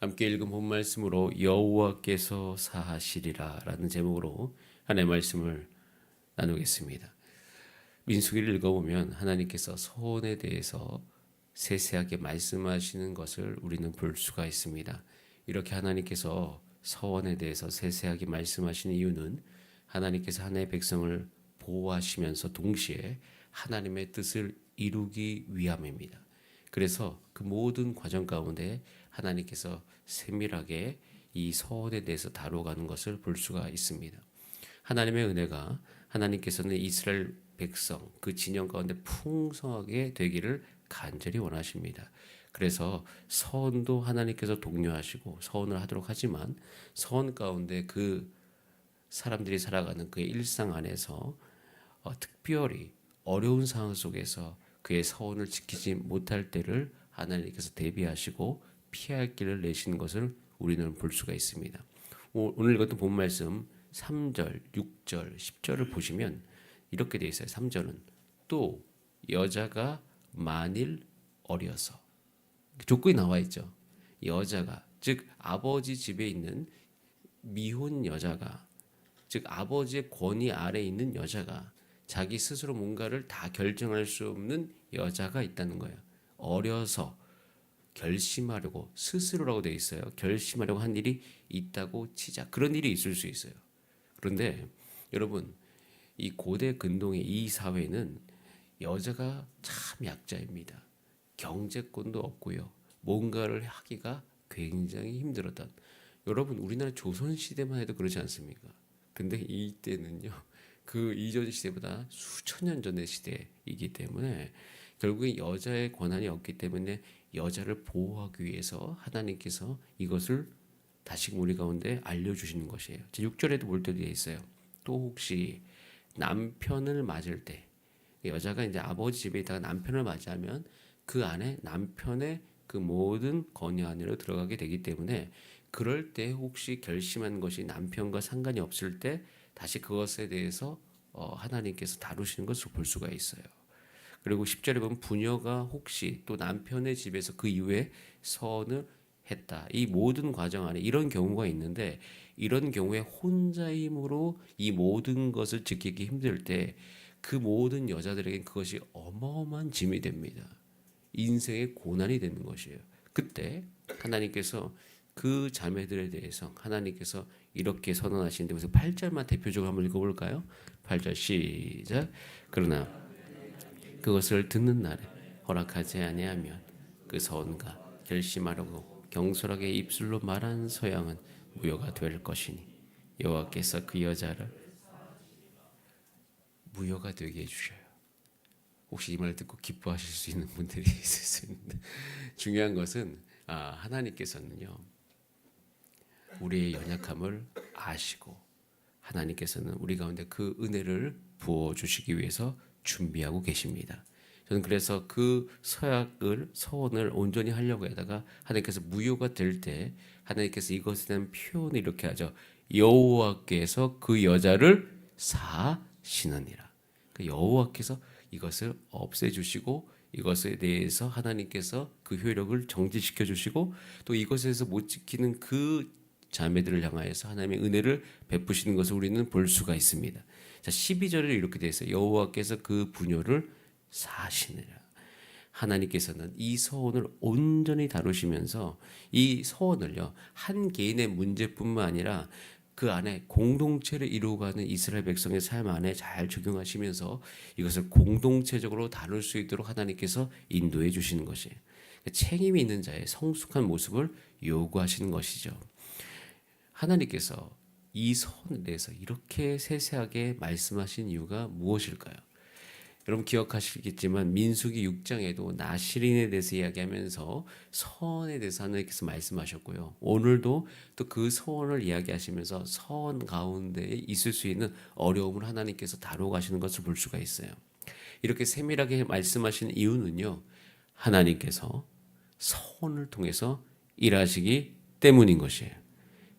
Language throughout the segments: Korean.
함께 읽은 본 말씀으로 여호와께서 사하시리라라는 제목으로 하나님의 말씀을 나누겠습니다. 민수기를 읽어보면 하나님께서 서원에 대해서 세세하게 말씀하시는 것을 우리는 볼 수가 있습니다. 이렇게 하나님께서 서원에 대해서 세세하게 말씀하시는 이유는 하나님께서 하나님의 백성을 보호하시면서 동시에 하나님의 뜻을 이루기 위함입니다. 그래서 그 모든 과정 가운데 하나님께서 세밀하게 이 서원에 대해서 다뤄가는 것을 볼 수가 있습니다. 하나님의 은혜가 하나님께서는 이스라엘 백성 그 진영 가운데 풍성하게 되기를 간절히 원하십니다. 그래서 서원도 하나님께서 독려하시고 서원을 하도록 하지만 서원 가운데 그 사람들이 살아가는 그의 일상 안에서 특별히 어려운 상황 속에서 그의 서원을 지키지 못할 때를 하나님께서 대비하시고 피할 길을 내시는 것을 우리는 볼 수가 있습니다. 오늘 읽었던 본 말씀 3절, 6절, 10절을 보시면 이렇게 되어 있어요. 3절은 또 여자가 만일 어려서 조건이 나와 있죠. 여자가 즉 아버지 집에 있는 미혼 여자가 즉 아버지의 권위 아래에 있는 여자가 자기 스스로 뭔가를 다 결정할 수 없는 여자가 있다는 거예요. 어려서 결심하려고 스스로라고 되어 있어요. 결심하려고 한 일이 있다고 치자. 그런 일이 있을 수 있어요. 그런데 여러분 이 고대 근동의 이 사회는 여자가 참 약자입니다. 경제권도 없고요. 뭔가를 하기가 굉장히 힘들었던. 여러분 우리나라 조선시대만 해도 그렇지 않습니까? 근데 이때는요. 그 이전 시대보다 수천 년 전의 시대이기 때문에 결국에 여자의 권한이 없기 때문에 여자를 보호하기 위해서 하나님께서 이것을 다시 우리 가운데 알려주시는 것이에요. 6절에도 볼 때도 있어요. 또 혹시 남편을 맞을 때 여자가 이제 아버지 집에 있다가 남편을 맞이하면 그 안에 남편의 그 모든 권위 안으로 들어가게 되기 때문에 그럴 때 혹시 결심한 것이 남편과 상관이 없을 때 다시 그것에 대해서 하나님께서 다루시는 것을 볼 수가 있어요. 그리고 10절에 보면 부녀가 혹시 또 남편의 집에서 그 이후에 서원을 했다. 이 모든 과정 안에 이런 경우가 있는데 이런 경우에 혼자의 힘으로 이 모든 것을 지키기 힘들 때 그 모든 여자들에게 그것이 어마어마한 짐이 됩니다. 인생의 고난이 되는 것이에요. 그때 하나님께서 그 자매들에 대해서 하나님께서 이렇게 선언하시는데 그래서 8절만 대표적으로 한번 읽어볼까요? 8절 시작. 그러나 그것을 듣는 날에 허락하지 아니하면 그 서원과 결심하려고 경솔하게 입술로 말한 서양은 무효가 될 것이니 여호와께서 그 여자를 무효가 되게 해주셔요. 혹시 이 말 듣고 기뻐하실 수 있는 분들이 있을 수 있는데 중요한 것은 하나님께서는요 우리의 연약함을 아시고 하나님께서는 우리 가운데 그 은혜를 부어주시기 위해서 준비하고 계십니다. 저는 그래서 그 서원을 온전히 하려고 하다가 하나님께서 무효가 될 때 하나님께서 이것에 대한 표현을 이렇게 하죠. 여호와께서 그 여자를 사시느니라. 그 여호와께서 이것을 없애주시고 이것에 대해서 하나님께서 그 효력을 정지시켜 주시고 또 이것에서 못 지키는 그 자매들을 향하여서 하나님의 은혜를 베푸시는 것을 우리는 볼 수가 있습니다. 자, 12절에 이렇게 되어 있어요. 여호와께서 그 부녀를 사시느라. 하나님께서는 이 서원을 온전히 다루시면서 이 서원을요 한 개인의 문제뿐만 아니라 그 안에 공동체를 이루어가는 이스라엘 백성의 삶 안에 잘 적용하시면서 이것을 공동체적으로 다룰 수 있도록 하나님께서 인도해 주시는 것이에요. 책임이 있는 자의 성숙한 모습을 요구하시는 것이죠. 하나님께서 이 서원에 대해서 이렇게 세세하게 말씀하신 이유가 무엇일까요? 여러분 기억하시겠지만 민수기 6장에도 나시린에 대해서 이야기하면서 서원에 대해서 하나님께서 말씀하셨고요. 오늘도 또 그 서원을 이야기하시면서 서원 가운데 있을 수 있는 어려움을 하나님께서 다뤄가시는 것을 볼 수가 있어요. 이렇게 세밀하게 말씀하시는 이유는요. 하나님께서 서원을 통해서 일하시기 때문인 것이에요.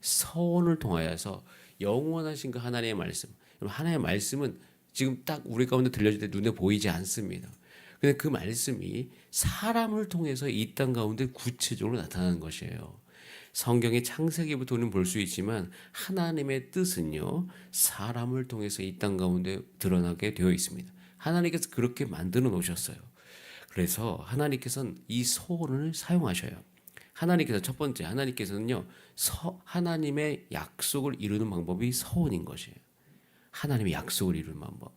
서원을 통하여서 영원하신 그 하나님의 말씀. 하나님의 말씀은 지금 딱 우리 가운데 들려질 때 눈에 보이지 않습니다. 근데 그 말씀이 사람을 통해서 이 땅 가운데 구체적으로 나타나는 것이에요. 성경의 창세기부터 우리는 볼 수 있지만 하나님의 뜻은요, 사람을 통해서 이 땅 가운데 드러나게 되어 있습니다. 하나님께서 그렇게 만들어 놓으셨어요. 그래서 하나님께서는 이 소원을 사용하셔요. 하나님께서 첫 번째, 하나님께서는요, 하나님의 약속을 이루는 방법이 서원인 것이에요. 하나님의 약속을 이루는 방법.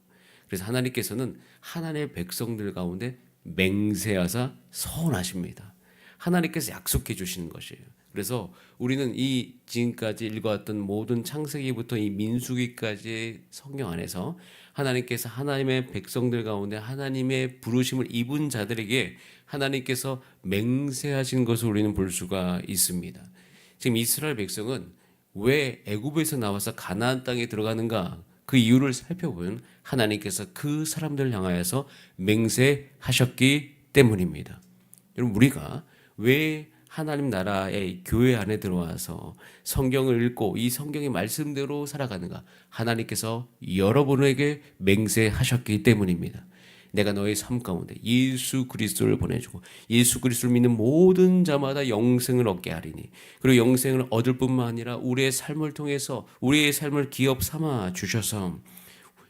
그래서 하나님께서는 하나님의 백성들 가운데 맹세하사 서원하십니다. 하나님께서 약속해 주시는 것이에요. 그래서 우리는 이 지금까지 읽어왔던 모든 창세기부터 이 민수기까지의 성경 안에서 하나님께서 하나님의 백성들 가운데 하나님의 부르심을 입은 자들에게 하나님께서 맹세하신 것을 우리는 볼 수가 있습니다. 지금 이스라엘 백성은 왜 애굽에서 나와서 가나안 땅에 들어가는가? 그 이유를 살펴보면 하나님께서 그 사람들을 향하여서 맹세하셨기 때문입니다. 여러분, 우리가 왜 하나님 나라의 교회 안에 들어와서 성경을 읽고 이 성경의 말씀대로 살아가는가? 하나님께서 여러분에게 맹세하셨기 때문입니다. 내가 너의 삶 가운데 예수 그리스도를 보내주고 예수 그리스도를 믿는 모든 자마다 영생을 얻게 하리니, 그리고 영생을 얻을 뿐만 아니라 우리의 삶을 통해서 우리의 삶을 기업 삼아 주셔서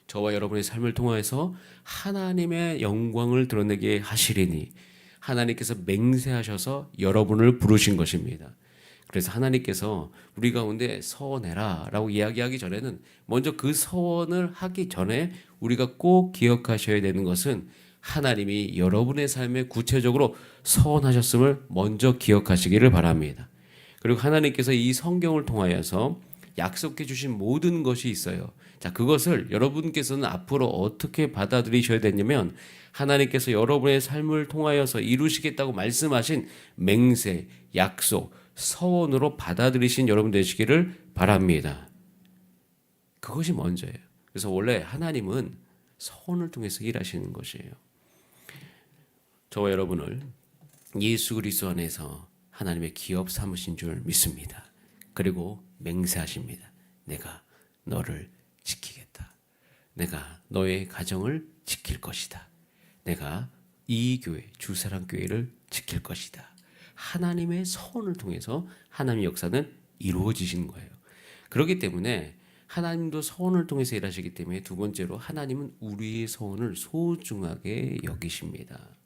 저와 여러분의 삶을 통해서 하나님의 영광을 드러내게 하시리니, 하나님께서 맹세하셔서 여러분을 부르신 것입니다. 그래서 하나님께서 우리 가운데 서원해라 라고 이야기하기 전에는 먼저 그 서원을 하기 전에 우리가 꼭 기억하셔야 되는 것은 하나님이 여러분의 삶에 구체적으로 서원하셨음을 먼저 기억하시기를 바랍니다. 그리고 하나님께서 이 성경을 통하여서 약속해 주신 모든 것이 있어요. 자, 그것을 여러분께서는 앞으로 어떻게 받아들이셔야 되냐면, 하나님께서 여러분의 삶을 통하여서 이루시겠다고 말씀하신 맹세, 약속, 서원으로 받아들이신 여러분 되시기를 바랍니다. 그것이 먼저예요. 그래서 원래 하나님은 서원을 통해서 일하시는 것이에요. 저와 여러분을 예수 그리스도 안에서 하나님의 기업 삼으신 줄 믿습니다. 그리고 맹세하십니다. 내가 너를 지키겠다. 내가 너의 가정을 지킬 것이다. 내가 이 교회, 주사랑교회를 지킬 것이다. 하나님의 서원을 통해서 하나님의 역사는 이루어지시는 거예요. 그렇기 때문에 하나님도 서원을 통해서 일하시기 때문에 두 번째로 하나님은 우리의 서원을 소중하게 여기십니다.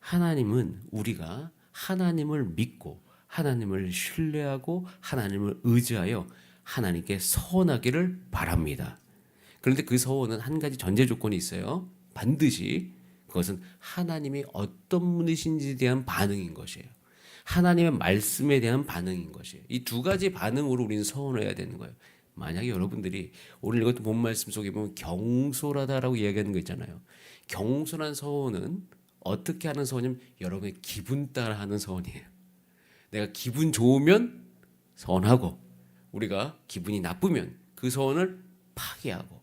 하나님은 우리가 하나님을 믿고 하나님을 신뢰하고 하나님을 의지하여 하나님께 서원하기를 바랍니다. 그런데 그 서원은 한 가지 전제 조건이 있어요. 반드시 그것은 하나님이 어떤 분이신지에 대한 반응인 것이에요. 하나님의 말씀에 대한 반응인 것이에요. 이 두 가지 반응으로 우리는 서원을 해야 되는 거예요. 만약에 여러분들이 오늘 이것도 본 말씀 속에 보면 경솔하다라고 이야기하는 거 있잖아요. 경솔한 서원은 어떻게 하는 서원이냐면 여러분의 기분 따라 하는 서원이에요. 내가 기분 좋으면 서원하고 우리가 기분이 나쁘면 그 서원을 파기하고,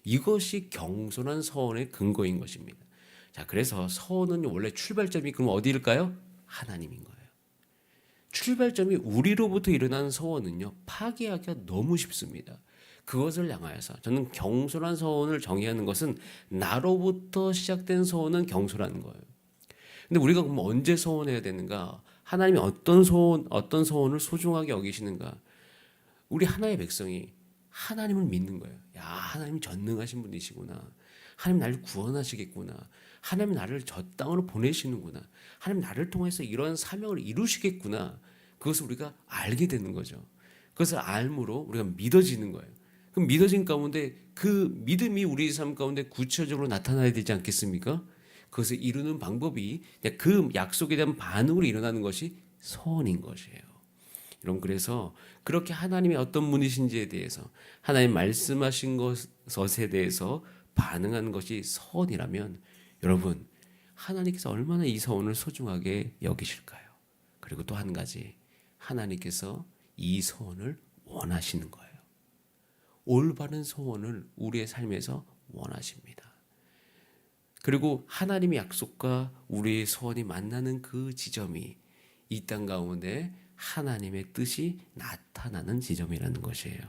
이것이 경솔한 서원의 근거인 것입니다. 자, 그래서 서원은 원래 출발점이 그럼 어디일까요? 하나님인 거예요. 출발점이 우리로부터 일어나는 서원은요, 파기하기가 너무 쉽습니다. 그것을 향하여서 저는 경솔한 서원을 정의하는 것은 나로부터 시작된 서원은 경솔한 거예요. 근데 우리가 그럼 언제 서원해야 되는가? 하나님이 어떤 서원을 소중하게 여기시는가? 우리 하나의 백성이 하나님을 믿는 거예요. 야, 하나님 전능하신 분이시구나. 하나님 나를 구원하시겠구나. 하나님 나를 저 땅으로 보내시는구나. 하나님 나를 통해서 이런 사명을 이루시겠구나. 그것을 우리가 알게 되는 거죠. 그것을 알므로 우리가 믿어지는 거예요. 그럼 믿어진 가운데 그 믿음이 우리 삶 가운데 구체적으로 나타나야 되지 않겠습니까? 그것을 이루는 방법이 그 약속에 대한 반응으로 일어나는 것이 서원인 것이에요. 여러분, 그래서 그렇게 하나님이 어떤 분이신지에 대해서 하나님 말씀하신 것에 대해서 반응하는 것이 서원이라면 여러분, 하나님께서 얼마나 이 서원을 소중하게 여기실까요? 그리고 또 한 가지, 하나님께서 이 서원을 원하시는 거예요. 올바른 서원을 우리의 삶에서 원하십니다. 그리고 하나님의 약속과 우리의 서원이 만나는 그 지점이 이 땅 가운데 하나님의 뜻이 나타나는 지점이라는 것이에요.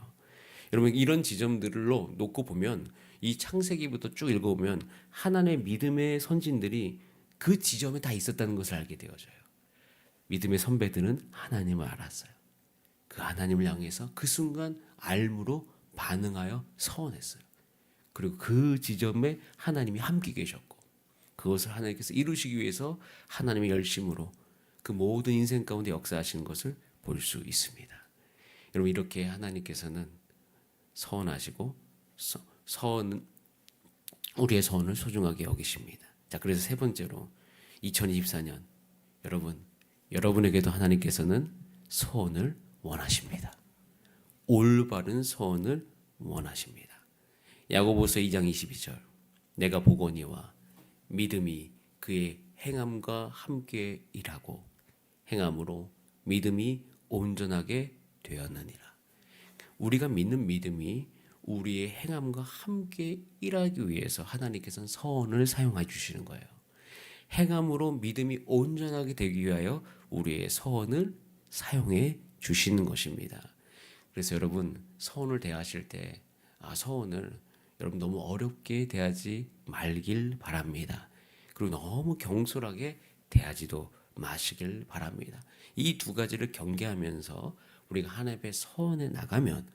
여러분, 이런 지점들로 놓고 보면 이 창세기부터 쭉 읽어보면 하나님의 믿음의 선진들이 그 지점에 다 있었다는 것을 알게 되어져요. 믿음의 선배들은 하나님을 알았어요. 그 하나님을 향해서 그 순간 알므로 반응하여 서원했어요. 그리고 그 지점에 하나님이 함께 계셨고 그것을 하나님께서 이루시기 위해서 하나님의 열심으로 그 모든 인생 가운데 역사하시는 것을 볼 수 있습니다. 여러분 이렇게 하나님께서는 서원하시고 우리의 서원을 소중하게 여기십니다. 자, 그래서 세 번째로 2024년 여러분에게도 하나님께서는 서원을 원하십니다. 올바른 서원을 원하십니다. 야고보서 2장 22절 내가 보거니와 믿음이 그의 행함과 함께 일하고 행함으로 믿음이 온전하게 되었느니라. 우리가 믿는 믿음이 우리의 행함과 함께 일하기 위해서 하나님께서는 서원을 사용해 주시는 거예요. 행함으로 믿음이 온전하게 되기 위하여 우리의 서원을 사용해 주시는 것입니다. 그래서 여러분 서원을 대하실 때 서원을 여러분 너무 어렵게 대하지 말길 바랍니다. 그리고 너무 경솔하게 대하지도 마시길 바랍니다. 이 두 가지를 경계하면서 우리가 하나님의 서원에 나가면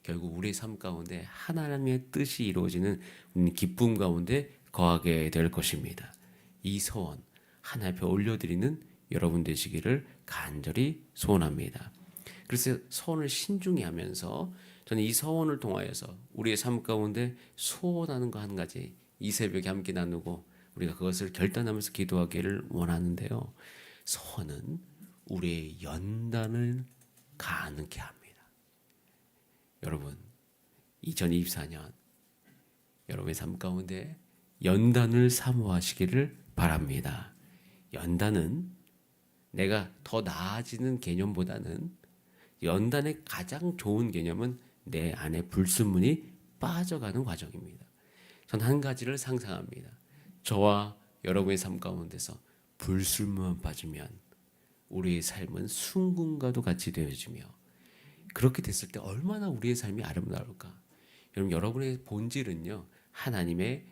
결국 우리의 삶 가운데 하나님의 뜻이 이루어지는 기쁨 가운데 거하게 될 것입니다. 이 서원 하나님 앞에 올려드리는 여러분 되시기를 간절히 소원합니다. 그래서 서원을 신중히 하면서 저는 이 서원을 통하여서 우리의 삶 가운데 소원하는 거 한 가지 이 새벽에 함께 나누고 우리가 그것을 결단하면서 기도하기를 원하는데요. 서원은 우리의 연단을 가능케 합니다. 여러분 2024년 여러분의 삶 가운데 연단을 사모하시기를 바랍니다. 연단은 내가 더 나아지는 개념보다는 연단의 가장 좋은 개념은 내 안에 불순물이 빠져가는 과정입니다. 전 한 가지를 상상합니다. 저와 여러분의 삶 가운데서 불순물만 빠지면 우리의 삶은 순금과도 같이 되어지며 그렇게 됐을 때 얼마나 우리의 삶이 아름다울까. 여러분의 본질은요 하나님의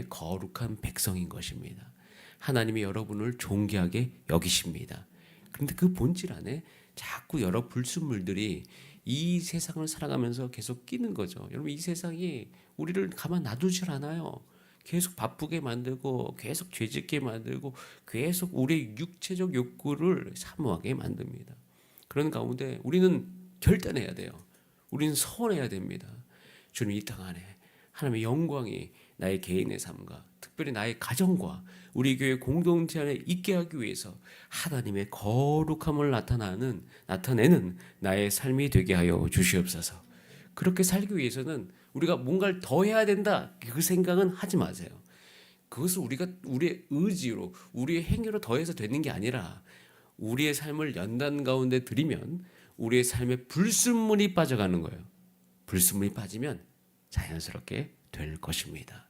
거룩한 백성인 것입니다. 하나님이 여러분을 존귀하게 여기십니다. 그런데 그 본질 안에 자꾸 여러 불순물들이 이 세상을 살아가면서 계속 끼는 거죠. 여러분 이 세상이 우리를 가만 놔두질 않아요. 계속 바쁘게 만들고 계속 죄짓게 만들고 계속 우리의 육체적 욕구를 사모하게 만듭니다. 그런 가운데 우리는 결단해야 돼요. 우리는 서원해야 됩니다. 주님 이 땅 안에 하나님의 영광이 나의 개인의 삶과 특별히 나의 가정과 우리 교회 공동체 안에 있게 하기 위해서 하나님의 거룩함을 나타내는 나의 삶이 되게 하여 주시옵소서. 그렇게 살기 위해서는 우리가 뭔가를 더 해야 된다 그 생각은 하지 마세요. 그것을 우리가 우리의 의지로 우리의 행위로 더해서 되는 게 아니라 우리의 삶을 연단 가운데 들이면 우리의 삶에 불순물이 빠져가는 거예요. 불순물이 빠지면 자연스럽게 될 것입니다.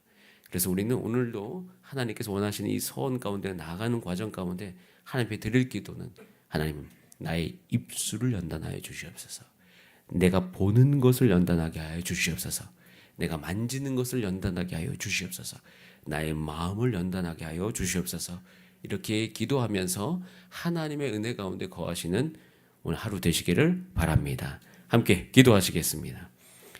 그래서 우리는 오늘도 하나님께서 원하시는 이 서원 가운데 나아가는 과정 가운데 하나님 앞에 드릴 기도는 하나님 나의 입술을 연단하여 주시옵소서. 내가 보는 것을 연단하게 하여 주시옵소서. 내가 만지는 것을 연단하게 하여 주시옵소서. 나의 마음을 연단하게 하여 주시옵소서. 이렇게 기도하면서 하나님의 은혜 가운데 거하시는 오늘 하루 되시기를 바랍니다. 함께 기도하시겠습니다.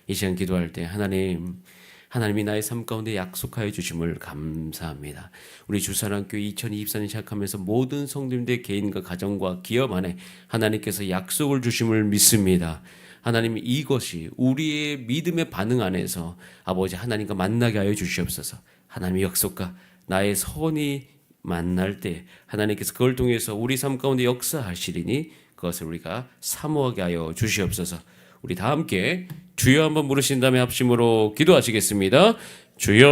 이 시간 기도할 때 하나님이 나의 삶 가운데 약속하여 주심을 감사합니다. 우리 주사랑교회 2024년 시작하면서 모든 성도님들 개인과 가정과 기업 안에 하나님께서 약속을 주심을 믿습니다. 하나님 이것이 우리의 믿음의 반응 안에서 아버지 하나님과 만나게 하여 주시옵소서. 하나님의 약속과 나의 선이 만날 때 하나님께서 그걸 통해서 우리 삶 가운데 역사하시리니 그것을 우리가 사모하게 하여 주시옵소서. 우리 다 함께 주여 한번 부르신 다음에 합심으로 기도하시겠습니다. 주여